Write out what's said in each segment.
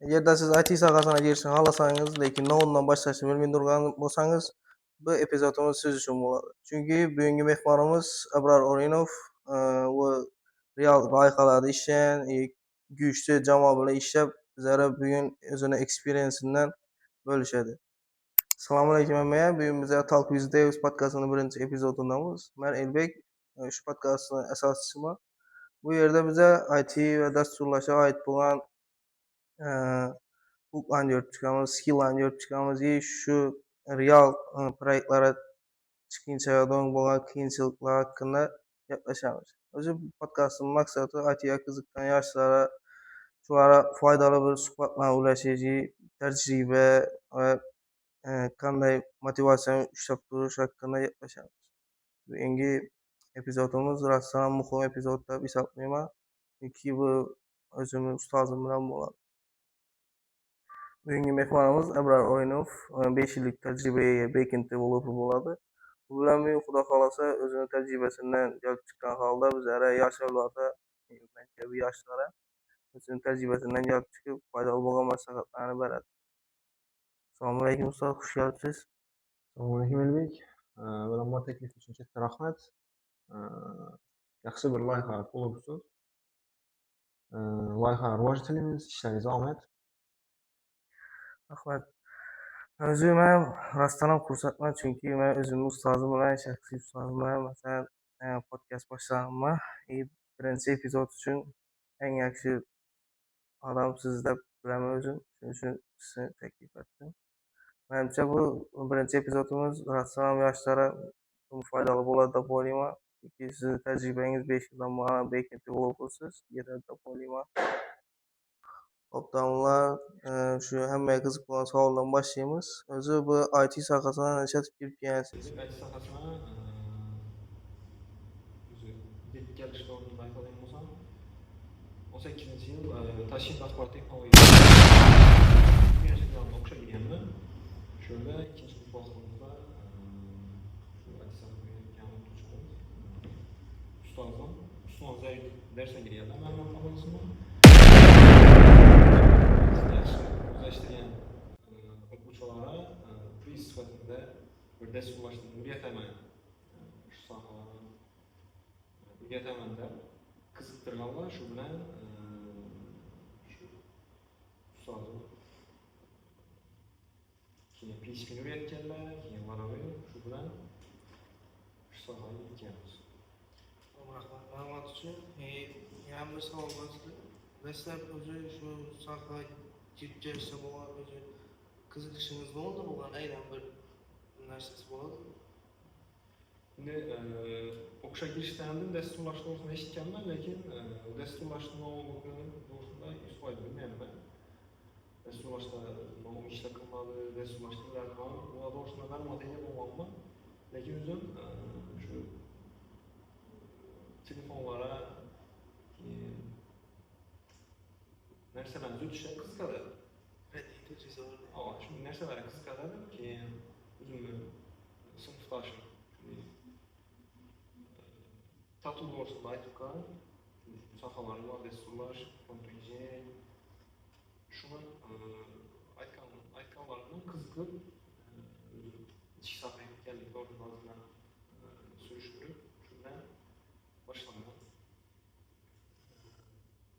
Agarda siz IT sohasini girishni xohlasangiz, lekin noundan boshlashni bilmay turgan bo'lsangiz, bu epizodimiz siz uchun bo'ladi. Chunki bugungi mehmonimiz Abror Orinov u real loyihalarda ishlagan, go'shti jamoa bilan ishlab, bizlarga bugun o'zini eksperyensidan bo'lishadi. Assalomu alaykum hammaga. Bugun biz Talk with Davis podkastining birinchi epizodidamiz. Men Elbek, shu podkastning asoschisiman. Bu yerda biz IT va dasturlashga oid bo'lgan hooklarni ko'rib chiqamiz, skilllarni ko'rib chiqamiz, shu real proyektlarda chiqinchilardan bo'lgan qiyinchiliklar haqida gaplashamiz. O'zi podkastning maqsadi ITga qiziqqan yoshlarga shularga foydali bir suhbatlar ulashish, tajriba va qanday motivatsiyani ushlab turish haqida gaplashamiz. Bugungi epizodimiz rostdan muhim epizod deb hisoblayman, chunki bu o'zimning ustozim bilan bo'ladi. Bugungi mehmonimiz Abror Orinov 5 yillik tajribaga ega backend developer bo'ladi. Bu bilan men xudo xolasa o'zini tajribasidan kelib chiqqan holda bizlarga yosh avlodga, men kabi yoshlarga o'zini tajribasidan kelib chiqib foydali bo'lgan maslahatlarni beradi. Assalomu alaykum ustoz, xush kelibsiz. Assalomu alaykum Elbek. Avvalambor taklif uchun katta rahmat. Yaxshi bir loyiha qo'llabsiz. Loyiha rivoj tilaymiz, ishlaringiz omad. Rahmat. O'zi men rostdan ham xursandman, chunki men o'zimning ustozim bilan, shaxsiy ustozim bilan masalan podkast boshlaganman. Birinchi epizod uchun eng yaxshi odam siz deb bilaman o'zim. Shuning uchun sizni taklif etdim. Menimcha bu birinchi epizodimiz rostdan ham yoshlarga foydali bo'ladi deb o'ylayman. Chunki sizning tajribangiz 5 yildan buyon backend developersiz, yetadi deb o'ylayman. Obdamlar shu hammaga qiziq bo'lgan savoldan boshlaymiz. O'zi bu IT sohasini nechata kirib kelgansiz? IT sohasini o'zi yetib kelish to'g'risida aytadigan bo'lsam, 18-yil Toshkent axborot texnologiyasi universitetida o'qishga kirganman. Shunda ikkinchi kurs bosqinimizda shu IT sohasiga kelgan o'qituvchimiz ustozim Usmon Zayd darsga kirganlar. Men o'qishimni o'zlashtirgan o'quvchilarga priz sifatida bir dasturlashtirishni o'rgataman. Shu sohalarni o'rgatamanda qiziqtirganlar, shu bilan shu ustozim keyin PHP'ni o'rgatganlar, keyin Laravel, shu bilan shu sohaga yetganmiz. Rahmat. Ma'lumot uchun yana bir savol bor. Dastlab o'zi shu sohaga kirib kelishda bo'lgan o'zi qiziqishingiz bo'ldi, bo'lgan aynan bir narsasi bo'ladi. Endi o'qishga kirishdan oldin dasturlash to'g'risida eshitganman, lekin dasturlashning no'ligini to'g'risida 100% bilmayman. Dasturlashda nima ishlar qiladi, dasturlashlar nima to'g'risida ma'lumot ega bo'lganman. Lekin o'zim shu telefonlara narsalarni o'tishga qiziqadi. Shu narsalarga qiziqadi. Keyin o'zimni sinfdoshim tatu to'g'risida aytib qo'ygan. Sohalarni dasturlash, kontrakt, shuni aytganlarimdan qiziqib, ichki sohaga keldik to'g'risida surishtirib, shundan boshlagan.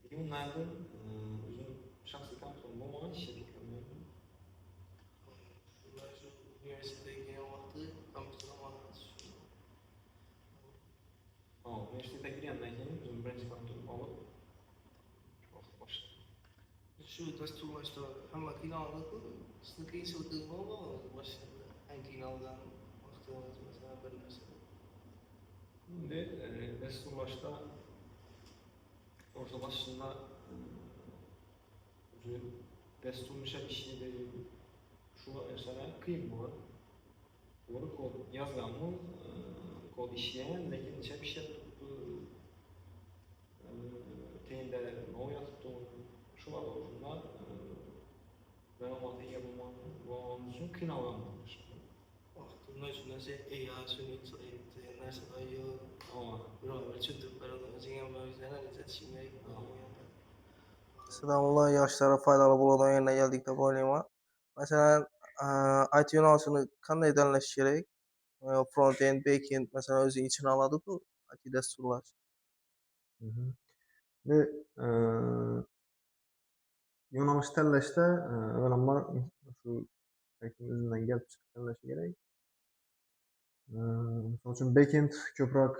Lekin undan o'zim shaxsiy kompyuterim bo'lmagan, ishga ketganman. Shu universitetga kelgan vaqtda kompyuter olgansiz. Universitetga kirgandan keyin o'zim birinchi kompyuterimni olib boshladim. Shu dasturlashda hamma qiynaladi-ku. Sizni qiyinchiligingiz bormi? Boshida eng qiynalgan vaqtingiz masalan bir narsa. Endi dasturlashda o'rta boshida o'zi dastur ishlaydi. Shu narsalar qiyin bo'ladi. To'g'ri kod yozganmiz, kod ishlagan, lekin ishab tenda nima yozibdi, shular to'g'risida ma'lumot ega bo'lganim uchun qiynalganman. Vaqtimda shu narsa narsalar yo'q. Biroq tushuntirib beradi. O'zing ham o'zinglarni izlatishing kerak. Davamlı yaşlara faydalı bo'ladigan yerga keldik deb o'ylayman. Masalan, IT yo'nalishini qanday tanlash kerak? Front-end, back-end masalan o'z ichine oladi-ku IT dasturlash. Hı hı. Ve yo'nalish tanlashda avvalambor shu saytning o'zidan kelib chiqib tanlash kerak. Misol uchun backend ko'proq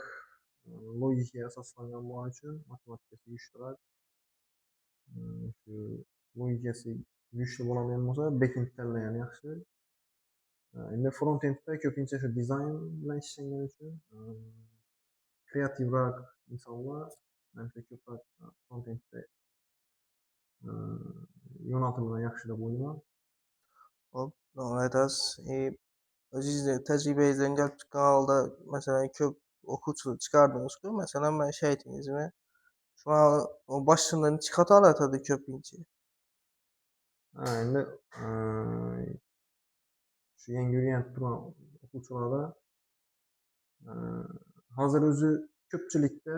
logikaga asoslangan bo'lgani uchun matematikasi kuchliroq. Shu logikasi kuchli bo'ladigan bo'lsa, backend tanlagan yaxshi. Endi frontendda ko'pincha shu dizayn bilan ishlangani uchun kreativroq insonlar menimcha ko'proq frontendda yo'naltirilgan yaxshi deb o'ylayman. Hop, davom etasiz. O'zingizni tajribangizdan kelib chiqqan holda masalan ko'p o'quvchilar chiqardingiz-ku, masalan mana shu aytingizmi? Shuna boshida necha xato olatadi ko'pincha? Endi shu yangi o'rganib turgan o'quvchilarda hozir o'zi ko'pchilikda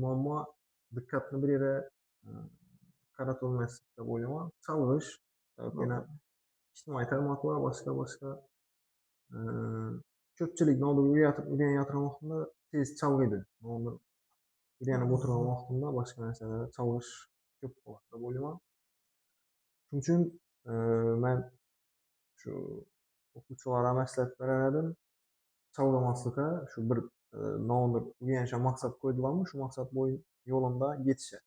muammo diqqatni bir yerga qaratilmaslik deb o'ylayman. Chalg'ish, yana ijtimoiy tarmoqlar boshqa ko'pchilik nodir o'rganayotgan vaqtida tez chalg'iydi. Nodir o'rganib o'tirgan vaqtimda boshqa narsalarda chalg'ish ko'p bo'ladi deb o'ylayman. Shuning uchun men shu o'quvchilarga maslahat berar edim, chalg'imaslikqa, shu bir nodir o'rganishga maqsad qo'ydilarmi, shu maqsad yo'lida ketishadi.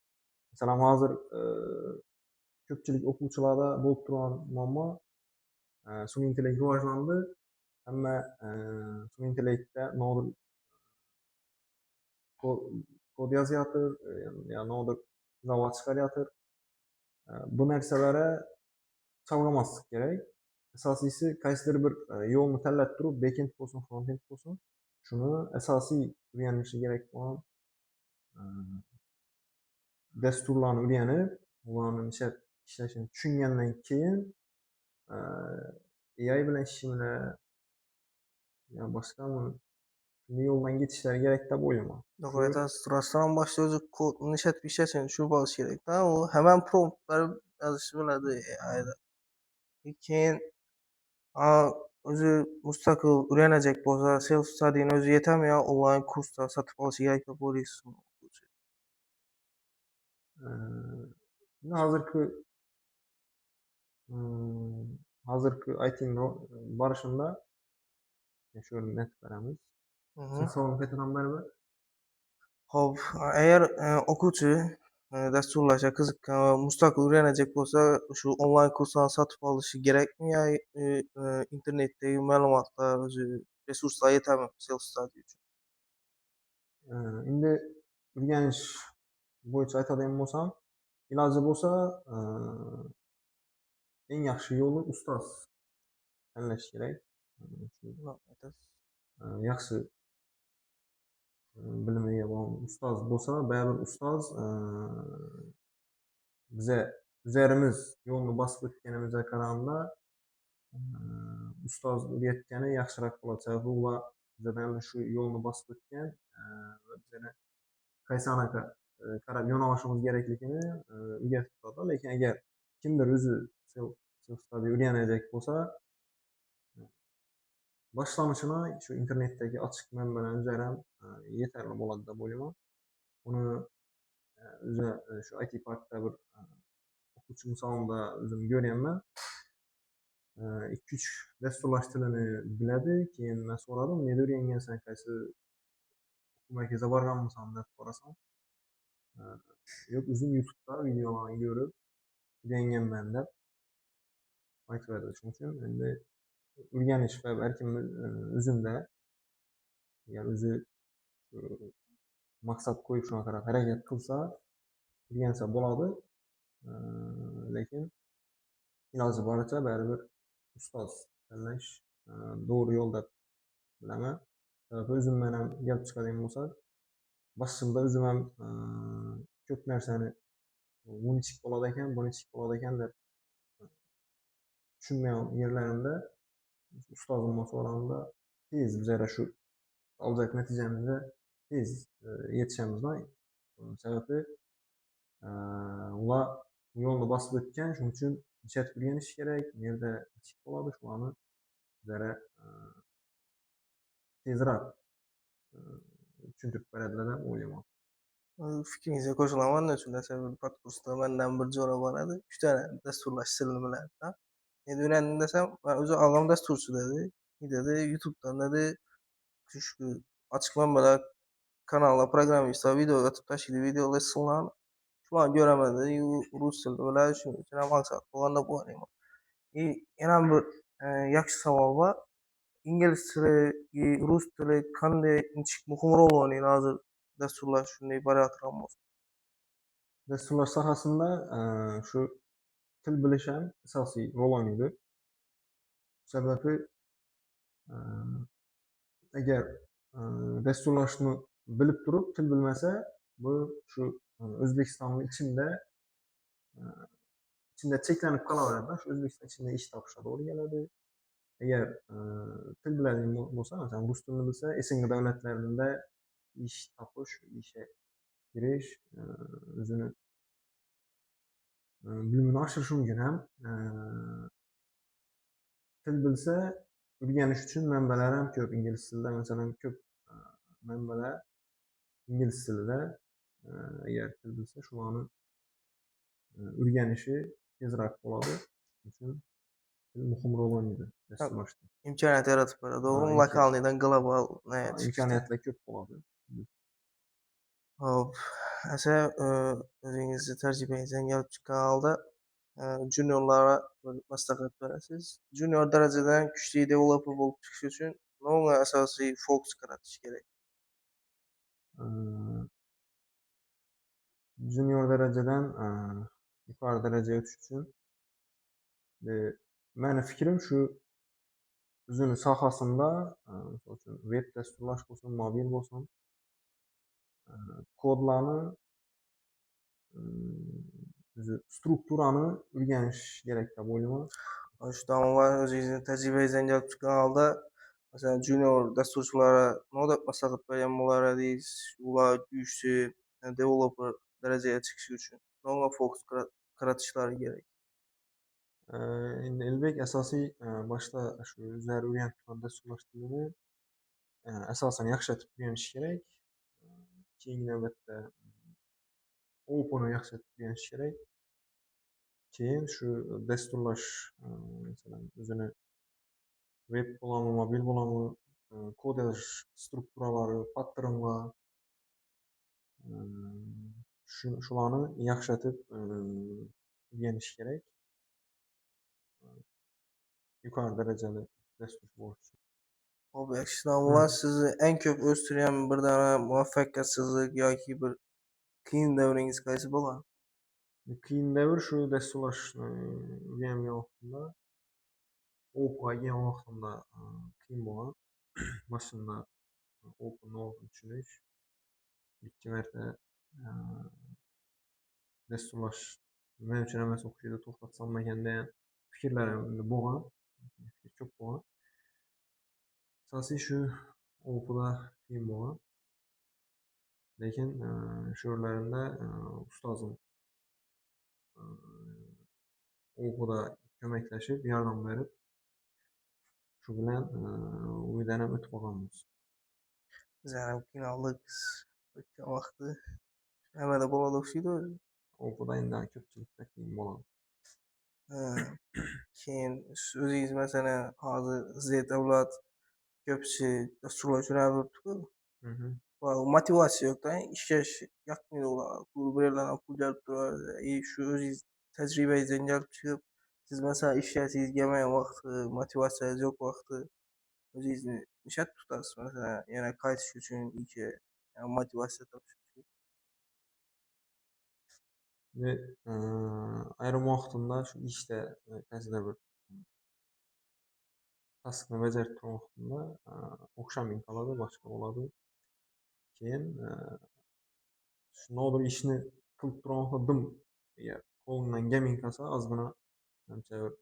Masalan, hozir ko'pchilik o'quvchilarda bo'lib turgan muammo sun'iy intellekt rivojlandi. Hamma sun'iy intellektda nodir kod yozayotir, nodir zavod chiqaryotir. Bu narsalarga chalg'imaslik kerak. Asosiysi qaysidir bir yo'lni tanlab turib, backend bo'lsin, frontend bo'lsin, shuni asosiy o'rganishi kerak bo'lgan dasturlarni o'rganib, ularni ishlashini tushungandan keyin AI bilan ishini yo boshqami shunday yo'ldan ketishlari kerak deb o'ylayman. To'g'ri aytasiz. Rostdan boshida o'zi kodni ishlatib ishlashini tushunib olish kerak-da. U hamma promptlar yozishni biladi AIda. Keyin o'zi mustaqil o'rganajak bo'lsa, self study'ni o'zi yetami yo onlayn kurslar sotib olishi kerak deb o'ylaysizmi? Hozirgi ITning borishida shu net beramiz. Siz savolni qaytadan baribir. Hop, agar o'quvchi dasturlashga qiziqqan va mustaqil o'rganajak bo'lsa, shu onlayn kurslarni sotib olishi kerakmi yo internetdagi ma'lumotlar o'zi resurslar yetami self study uchun? Endi o'rganish bo'yicha aytadigan bo'lsam, iloji bo'lsa eng yaxshi yo'li ustoz tanlash kerak. Yaxshi bilimiga bog'liq ustoz bo'lsa, baribir ustoz biza o'zlarimiz yo'lni bosib o'tganimizga qaraganda ustoz o'rgatgani yaxshiroq bo'ladi. Sababi ular bizdan shu yo'lni bosib o'tgan va bizani qaysi anaqa qarab yo'nalishimiz kerakligini o'rgatib turadi. Lekin agar kimdir o'zi self study o'rganajak bo'lsa, boshlanishini shu internetdagi ochiq manbalar o'zlari ham yetarli bo'ladi deb o'ylayman. Uni o'zi shu IT parkda bir o'quvchi misolida o'zim ko'rganman. 2-3 dasturlash tilini biladi. Keyin men so'radim, "Nega o'rgangansan, qaysi o'quv markaziga borganmisan?" deb so'rasam, "Yo'q, o'zim YouTube'da videolarni ko'rib o'rganganman" deb aytadi. Shuning uchun endi o'rganish har kim o'zida. Agar o'zi maqsad qo'yib shunga qarab harakat qilsa, o'rgansa bo'ladi. Lekin iloji boricha baribir ustoz tanlash to'g'ri yo'l deb bilaman. Sababi o'zimdan ham kelib chiqadigan bo'lsa, boshida o'zim ham ko'p narsani bu nechik bo'ladi ekan, bu nechik bo'ladi ekan deb tushunmagan yerlarimda ustozimdan so'raganda tez bizlar shu olajak natijamizga tez yetishamiz. Sababi ular bu yolda basıp ötken, şunun üçün neçə öyrəniş gerek, nerede açık oladı, şuanı bizlere tezrak düşündürüp verediler dep oýlaýman. Fikriňize goşulaman da üçin desem podkursda menden bir jora bar edi. 3 tane desturlaş silini bilen. Endi öňden desem, özü agam desturçy dedi. Dedi YouTube'dan dedi şu açyk manbalar kanalda programmista video atyp taşydy, video lessonlar. Şulan göremedi. Rus dilini bilen şuning üçin hem maksat bolganda bu diýman. Ýene bir ýakşy sowal bar. İngiliz tili, rus tili kanday inçik muhim rol oynayır hazır desturlaş şunday barýatyrgan bolsa? Desturlaş sahasında şu til biliş hem esasy rol oýnaydy. Sebebi eger desturlaşny bilip durup til bilmese, bu şu Özbekistanyň içinde çeklenip kalaberdi da, şu Özbekistan içinde iş tapışa doğru geledi. Eger til biladiň bolsa, mesela rus dilini bilse, SNG devletlerinde iş tapış, işe giriş, özünü bilimini aşyrýyş mümkin hem til bilse, öýreniş üçin menbeler hem köp. İngiliz tilinde mesela köp menbeler İngiliz tilinde, eger til bilse şulany öýrenişi tezrak bolady. Üçin til muhim rol oýnaydy desturlaşda. İmkaniyat yaratıp berýär. Dogry, Ha, lokalnydan global imkaniyetler köp bolady. Hop. Ese özüňizi terjibeňizden gelip çykan halda juniorlara bir maslahat beresiz. Junior derejeden güçli developer bolup çykyş üçin noňa asasy fokus garatyş gerek? Junior dereceden yukarı dereceye ötüş için benim fikrim şu özünün sahasında web desturlaş bolsun, mobil bolsun kodlarını strukturany öýreniş gerek dep oýlaýman. Şu damlar özüňiziň tejribeňizden gelip çykan halda mesela junior desturçylara noňa maslahat berýän bolar edis? Ular güýçli developer derejeye çykyş üçin noňa fokus garatyşlary gerek? Indi elbek esasy başta şu üzeri öýrenip turgan desturlaş dilini esasen ýakşy etip öýreniş gerek. Keýingi nöbetde Open'u ýakşy etip öýreniş gerek. Keyin şu desturlaş mesela özüni web bolamy, mobil bolamy kod ýazyş strukturalary, patternlar şulany ýakşy etip öýreniş gerek. Yukarı dereceli desturçy boluş üçin. Hop, ýakşy damlar sizi en köp östürýän bir däne muvaffakiýatsizlik ýaky bir kyn döwriňiz gaýsy bolar? Kıyın devir şu desturlaşny öýrenýän wagtymda, Op'a gelýän wagtymda kyn bolan. Başynda Op'un ne olduğunu düşünüş. İki merte desturlaş benim için emes okşydy toktatsam meken diýen fikirlerim bolan. Çok bolan. Esasy şu Op'da kyn bolan. Lekin şu ýerlerinde ustazym Op'da kömekleşip ýardam berip şu bilen öýdenem ötüp bolganbys. Bizem kyn aldyk ötken wagty hemede bolady okşydy özü. Op'da indi köpçülikde kyn bolan. Keyin özüňiz mesela hazır Z dowlat köpçi desturlaş öýrenipdi. Motivasiýa ýok da, işleş ýakmydy olar. Pul berilän pul gelip durar. Şu özüňiz tejribeňizden gelip çykyp siz mesela işläýänsiz gelmeýän wagty, motivasiýaňyz ýok wagty özüňizni nişet tutarsyz mesela ýene kaýtyş üçin işe motivasiýa tapyş üçin? Ve ayrım wagtynda şu işte käside bir taskny bejerip turgan wagtymda okşamaýyn kalady, başga bolady. Keyin şu nodur işini kılıp turgan wagtda dym eger kolundan gelmeýin kalsa azgyna näçe bir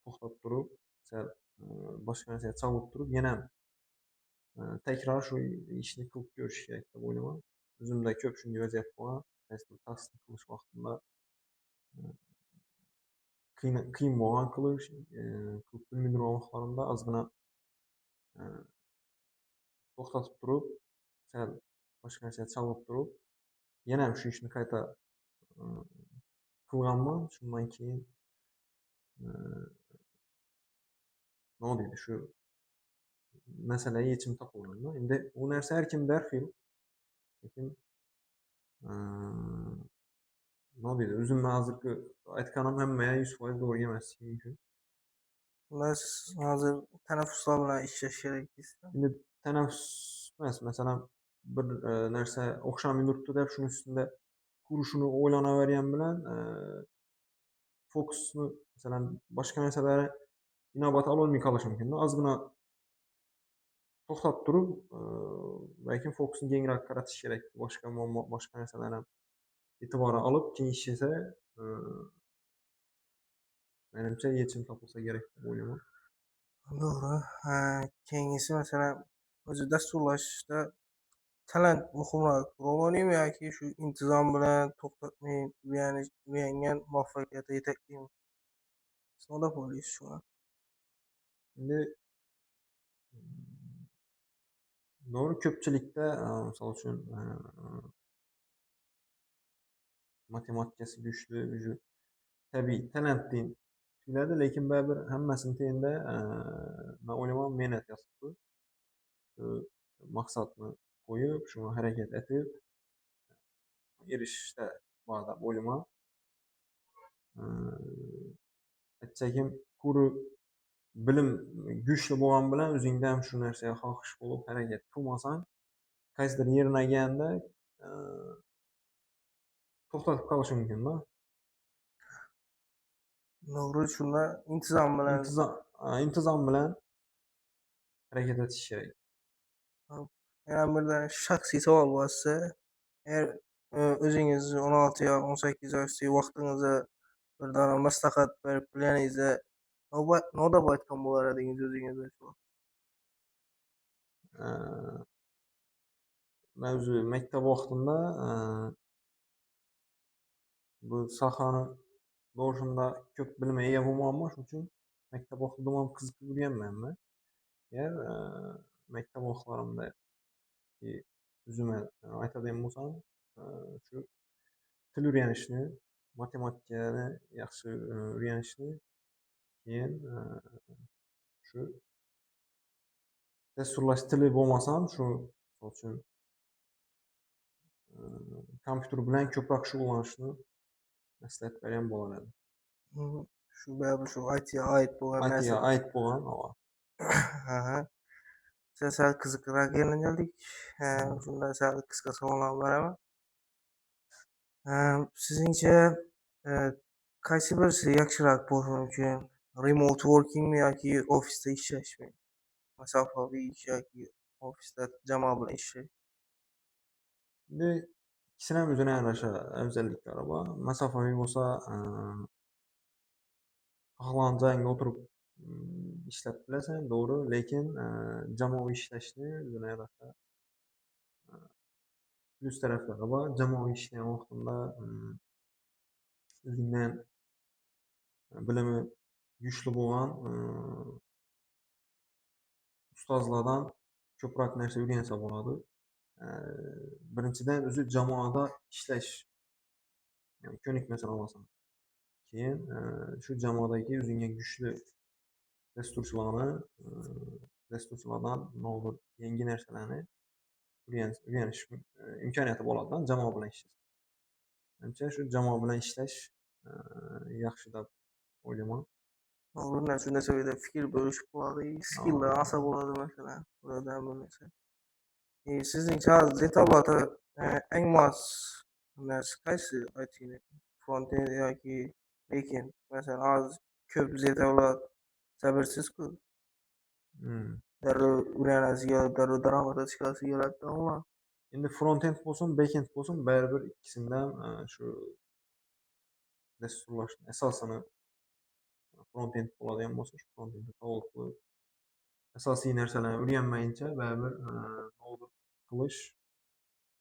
toktat durup, sel başga närsege çalyp durup ýene tekrar şu işini kılıp görüş gerek dep oýlaýman. Özümde köp şunday weziyet bolan. Käsde taskny kılış wagtynda kıyın bolgan kılıç, köp bilmediğim wagtlarymda azgına toktatyp durup, sal başka narsa çalyp durup, ýene şu işini kaýta kılganman, şundan keyin nima diýdi şu meseleye ýeçim tapylganda. Endi bu narsa her kimde her xil. Lekin nima diýdi, özüm hazırky aýtkanym hemmeýe 100% dogry emesligi mümkin. Unda siz hazır teneffüsler bilen işleş gerek diýsizmi? Şimdi teneffüs mesela bir nerse okşam durupdy dep şunun üstünde kuruşunu oýlanaberýän bilen fokusunu mesela başka nerselere inobat alolmay kalyşy mümkin. Azgına toktatyp durup belki fokusunu geňirээk garatyş gerek. Başka başka nerselere itibara alıp keyin işlese menimçe ýeçim tapylsa gerek diýip oýlaýman. Doğru. Keňisi mesela özü desturlaşyşda talent muhimroq rol oynaymy ýa-ki şu intizam bilen toktatmay beýengen muvaffakiýete ýetekligimi? Siz näme dep oýlaýsyz şuna? Şimdi doğru köpçülikde misal üçin matematikası güçlü, tabii talentli türlerde lekin bäbir hemmesini teýinde men oýlamam menet ýasypdy. Maksatny koyup, şuna hareket etip erişişde bar dep oýlamam. Etçekim kuru bilim güçlü bolan bilen özüňde hem şu närsege hakyş bolup hareket kılmasaň, kaýsydyr ýerine gelende toktatyp kalyşy mümkin da. Doğru şunda intizam bilen İntizam bilen hareket etiş gerek. Ýa birde şahsy sowal bolsa, eger özüňiz 16 ýa 18 ýaşly wagtyňyzda bir dana maslahat berip bilýänizde noda aýtgan bolar ediňiz özüňize şu wagt? Men özü mektep wagtynda bu sahany doğrusunda köp bilmeye ýa bolmam, şonuň üçin mektep wagtynda mam kyzykyp ýürýänmen. Eger mektep wagtlarymda özüme aýtadigan bolsam, şu til öýrenişni, matematikany ýaxşy öýrenişni, keyin şu desturlaş tili bolmasam, şu misal üçin kompýuter bilen köprak şugullanýyşny maslahat berýän bolar edim. Şu bäbi şu IT-ýa aýt bolan IT-ýa näse. aýt bolan Aha. Sal kızıkrak yerine geldik. Şunda sal kıska sorular beraber. Siziňçe kaýsy birisi ýakşyrak bolsa mümkin? Remote working mi ýa-ki ofisde işleşmi? Masafawy iş ýa-ki ofisde jama bilen işleş? Şimdi ikisinem özüne ýaraşa özellikleri bar. Masafawy bolsa halanjaýyňda oturup işlep bilesen dogry, lekin jamawy işleşni özüne ýaraşa plus taraflary bar. Jamawy işleýän wagtynda özüňden bilimi güçlü bolan ustazlardan köprak nerse öýrense bolady. Birinciden özü jamada işleş. Yani könükmesen olasan. Keyin şu jamadaki özüňe güçlü desturçylardan noldur ýeňgi nerselerni öýreniş imkaniýaty boladan jama bilen işleş. Menimçe şu jama bilen işleş ýaxşy dep oýlamam. Doğru näçe sebäpde fikir bölüşip bolady, skill'ler asa bolady mesela. Buradan bilmese. Siziňçe hazır detalata eň mas näse kaýsy IT-ni? Frontend ýa-ki backend? Mesela az köp detallar sebäpsizki derreo öýrenäsiňe, derreo daramaty çykasyň gerekdi ama Endi frontend bolsun, backend bolsun bäribir ikisinden şu desturlaşyň esasyny frontend boladigan bolsa şu frontend tolukly esasy nerselerni öýrenmeýinçe bäribir noldur kılıç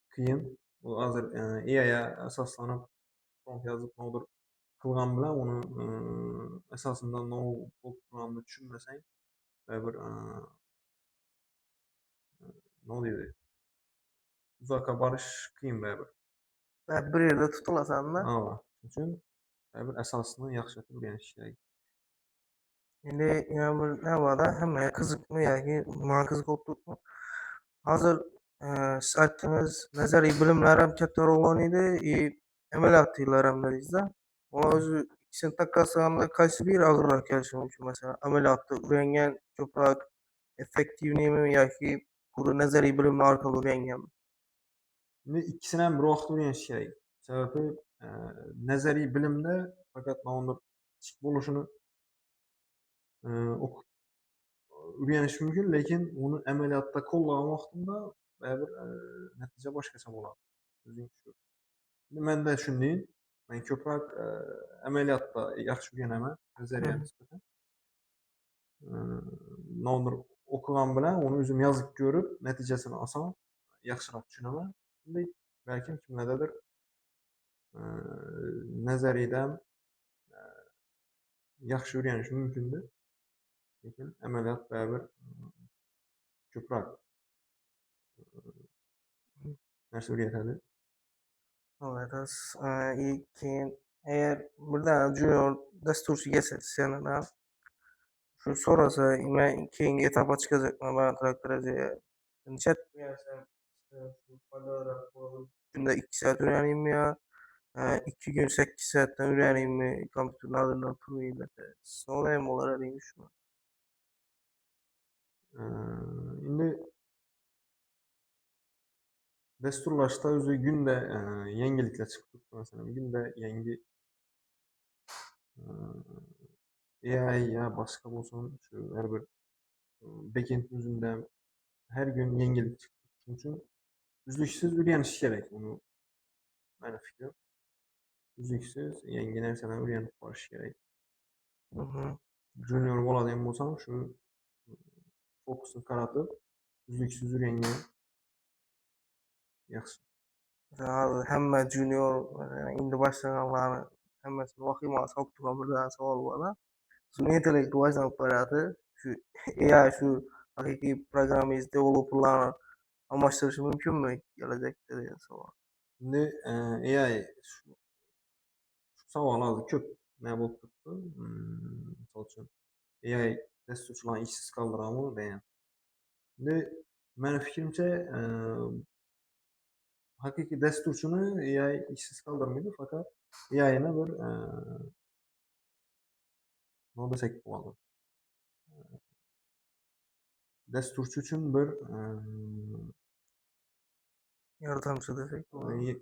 kıyın. Bu hazır AI'ya esaslanyp prompt ýazyp noldur qilgan bilan uni asosida nima bo'lib turganini tushunmasang baribir nima deydi uzoqqa borish qiyin baribir. Bir yerda tutilasan-da. Shuning uchun baribir asosini yaxshilab o'rganish kerak. Endi yana bir nima bor-da, hammaga qiziqmi yoki manga qiziq bo'lib turibmi? Hozir siz aytdingiz, nazariy bilimlar ham katta rol o'ynaydi, amaliyotiylar ham dedingiz-da. Mana o'zi ikkisini taqqoslaganda qaysi biri og'irroq kelishi mumkin? Masalan, amaliyotda o'rgangan ko'proq effektivniymi yoki pura nazariy bilimlar orqali o'rganganmi? Endi ikkisini ham bir vaqtda o'rganish kerak. Sababi nazariy bilimda faqat mana bir kichik bo'lishini o'qib o'rganish mumkin, lekin uni amaliyotda qo'llagan vaqtida baribir natija boshqacha bo'ladi. O'zing shu. Endi menda shunday, men ko'proq amaliyotda yaxshi o'rganaman nazariyaga nisbatan. Nodir o'qigan bilan uni o'zim yozib ko'rib, natijasini oson, yaxshiroq tushunaman. Shunday balkim kimlardadir nazariydan yaxshi o'rganish mumkindir. Lekin amaliyot baribir ko'proq narsa o'rgatadi. Aytasiz. Keyin agar birdan junior dasturchi kelsa senidan shu so'rasa, men keyingi etapga chiqajaqman balandroq darajaga. Necha o'rgansam shu foydaliroq bo'ladi? Kunda 2 soat o'rganaymi yo 2 kun 8 soatdan o'rganaymi kompyuterni oldidan turmay desa, sinovda ham bo'lar edingiz shuni. Endi dasturlashda o'zi gunda yangiliklar chiqib turibdi. Masalan, gunda yangi AI ya boshqa bo'lsin, shu har bir backend o'zida har kun yangilik chiqib turibdi. Shuning uchun uzluksiz o'rganish kerak uni. Meni fikrim. Uzluksiz yangi narsalarni o'rganib borish kerak. Junior bo'ladigan bo'lsam, shu fokusni qaratib, uzluksiz o'rgangan yaxshi. Hozir hamma junior endi boshlaganlarni hammasini vahimasi solib turgan birdan savol bor-da. Sun'iy intellekt rivojlanib boryapti. Shu AI shu haqiqiy programmist, developerlarni almashtirishi mumkinmi kelajakda degan savol. Endi AI shu savol hozir ko'p nima bo'lib turibdi. Misol uchun AI dasturchilarni ishsiz qoldiradimi degan. Endi meni fikrimcha haqiqiy dasturchini AI ishsiz qoldirmaydi, faqat AIni bir nima desak bo'ladi. Dasturchi uchun bir Yordamchi desak bo'ladi.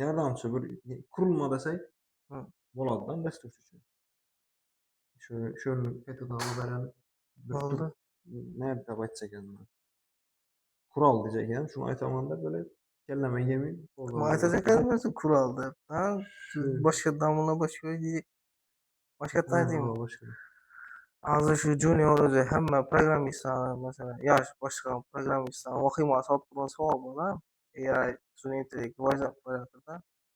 yordamchi bir qurilma desak bo'ladi-da dasturchi uchun. Shuni qaytadan o'rganib Bo'ldi. nima deb aytsak ekan. Qurol diyecek ekan, shuni aytaman-da böyle kellama yemin. Men aytacak qurol deb. Boshqa domla boshqa boshqatdan aytaymi? Boshqa. Hozir shu junior o'zi hamma programmistlarni masalan yosh boshqa programmistlarni vahimasi solib turgan savol bor-da. AI sun'iy intellekt rivojlanib boryapti-da.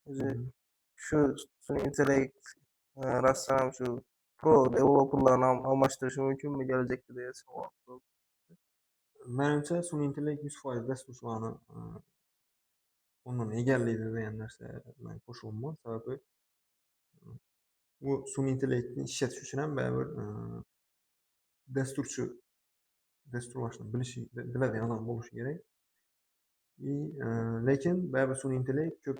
O'zi shu sun'iy intellekt rassan shu pro developerlarni ham almashtirishi mumkinmi kelajakda degan savol. Menimcha sun'iy intellekt 100% dasturchilarni o'rnini egallaydi degan narsa men qo'shilmayman. Sababi u sun'iy intellektni ishlatish uchun ham baribir dasturlashni biladigan odam bo'lishi kerak. Lekin baribir sun'iy intellekt ko'p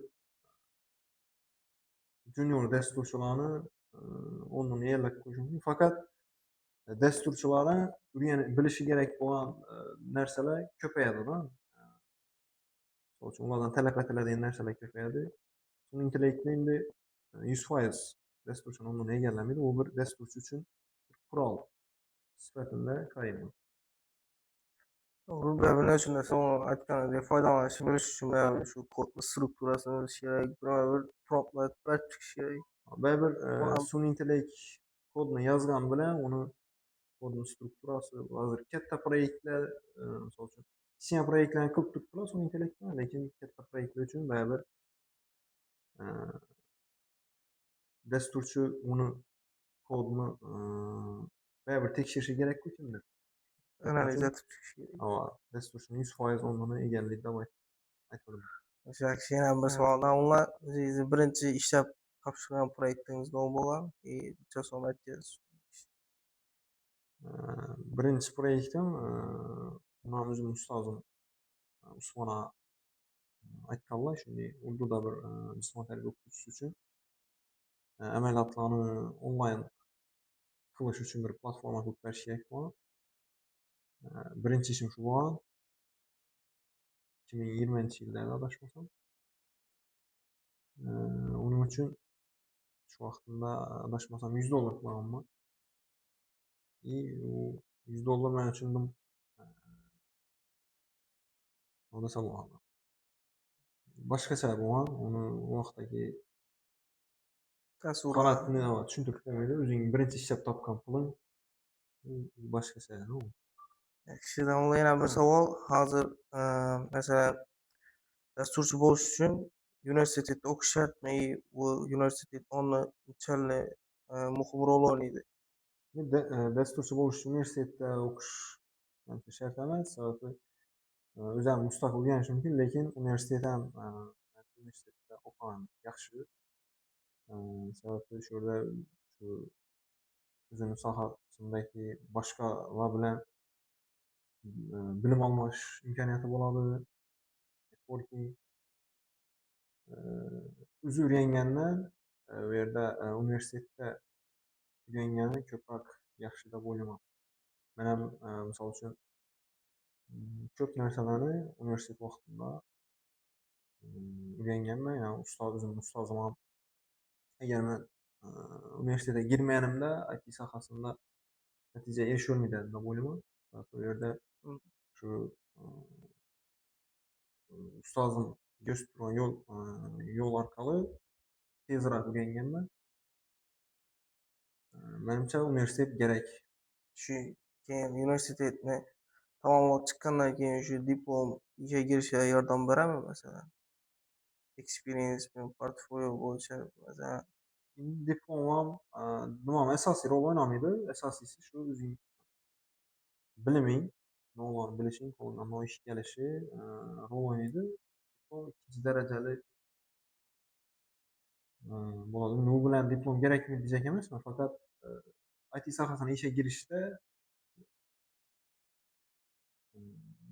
junior dasturchilarni o'rnini egallab qo'yishi mumkin. Faqat dasturchilarni bilishi kerak bo'lgan narsalar ko'payadi-da. Misol uchun ulardan talab etiladigan narsalar ko'payadi. Sun'iy intellektni endi 100% dasturchini o'rnini egallamaydi. U bir dasturchi uchun qurol sifatida qarayman. To'g'ri, bir necha narsa aytganidek foydalanishni bilish uchun baribir shu kodni strukturasini bilish kerak, biror bir promptlar tartib chiqish kerak. Baribir sun'iy intellekt kodni yozgan bilan uni kodni strukturasi hozir katta proyektlar misol uchun kichkina proyektlarni qilib turibdilar sun'iy intellekt bilan, lekin katta proyektlar uchun baribir dasturchi uni kodni baribir tekshirishi kerak-ku kimdir. Analiza qilib chiqish kerak. Dasturchining 100% o'rnini egallaydi deb aytdim. Yaxshi, yana bir savol. Ular o'zingizni birinchi ishlab topshirgan proyektingiz nima bo'lgan? Necha so'm aytdingiz? Birinchi proyektim man o'zim ustozim Usmon aytganlar shunday urduda bir jismoniy tarbiya o'qituvchisi uchun amaliyotlarni onlayn qilish uchun bir platforma qilib berish kerak bo'lgan. Birinchi ishim shu bo'lgan. 2020-yilda adashmasam. Uning uchun shu vaqtimda adashmasam $100 qilganman. U $100 men uchun odasa bo'lgan. Boshqacha bo'lgan. Uni u vaqtdagi holatni tushuntirib bo'lmaydi. O'zing birinchi ishlab topgan puling boshqacha. Yaxshi, yana bir savol. Hozir masalan dasturchi bo'lish uchun universitetda o'qish shartmi? Bu universitet qanchalik muhim rol o'ynaydi? Dasturchi bo'lish uchun universitetda o'qish shart emas. Sababi o'zim mustaqil o'rganish mumkin, lekin universitet ham universitetda o'qigan yaxshi. Sababi shu yerda o'zini sohasidagi boshqalar bilan bilim almashish imkoniyati bo'ladi. O'zi o'rgangandan u yerda universitetda o'rgangani ko'proq yaxshi deb o'ylayman. Men ham misol uchun ko'p narsalarni universitet vaqtimda o'rganganman. Yani ustozim ham agar men universitetga girmaganimda IT sohasida natija erisholmaydi deb o'ylayman. U yerda shu ustozim ko'rsatib turgan yo'l orqali tezroq o'rganganman. Menimcha universitet kerak. Shu keyin universitetni tamomlab chiqqandan keyin shu diplom ishga kirishga yordam beradimi masalan? Experience bilan portfolio bo'yicha masalan. Diplom ham nima asosiy rol o'ynamaydi. Asosiysi shu o'zing biliming, nimalarni bilishing, qo'lingdan nima ish kelishi rol o'ynaydi. Ikkinchi darajali bo'ladi. Nima bilan diplom kerakmi dejak emasman, faqat IT sohasiga ishga kirishda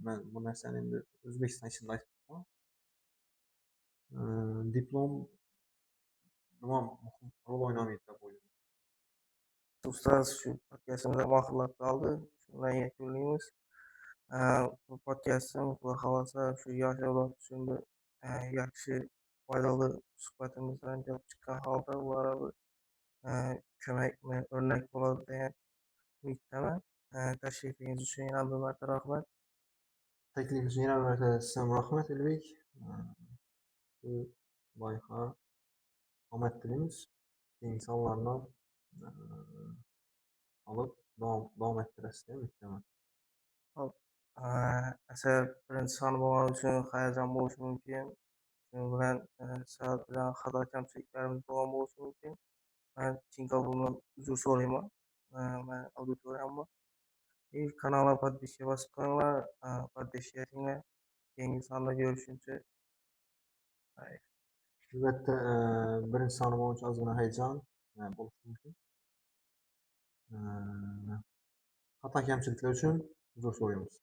men bu narsani endi O'zbekiston ichida aytibman. Diplom nima muhim rol o'ynamaydi deb o'ylayman. Ustoz shu podkastimizda ma'qulab qoldi. Shundan yakunlaymiz. Bu podkastim Xudo xolasa shu yosh avlod uchun bir yaxshi foydali suhbatimizdan kelib chiqqan holda ularga bir ko'makmi, o'rnak bo'ladi degan umiddaman. Tashrifingiz uchun yana bir marta rahmat. Taklif uchun yana bir marta sizga ham rahmat Elbek. Bu loyiha omad tilaymiz. Keyingi savollarni olib davom ettirasiz deb umiddaman. Birinchi son bo'lgani uchun hayajon bo'lishi mumkin. Shuning bilan sabab bilan xato kamchiliklarimiz bo'lgan bo'lishi mumkin. Men chin qalbimdan uzr so'rayman. Men auditoriyamni kanalga podpiska bosib qo'yinglar, podpiska etinglar. Keyingi sonda ko'rishguncha Albatta, birinchi soni bo'yicha ozgina hayajon bo'lishi mumkin. Xato kamchiliklar uchun uzr so'raymiz.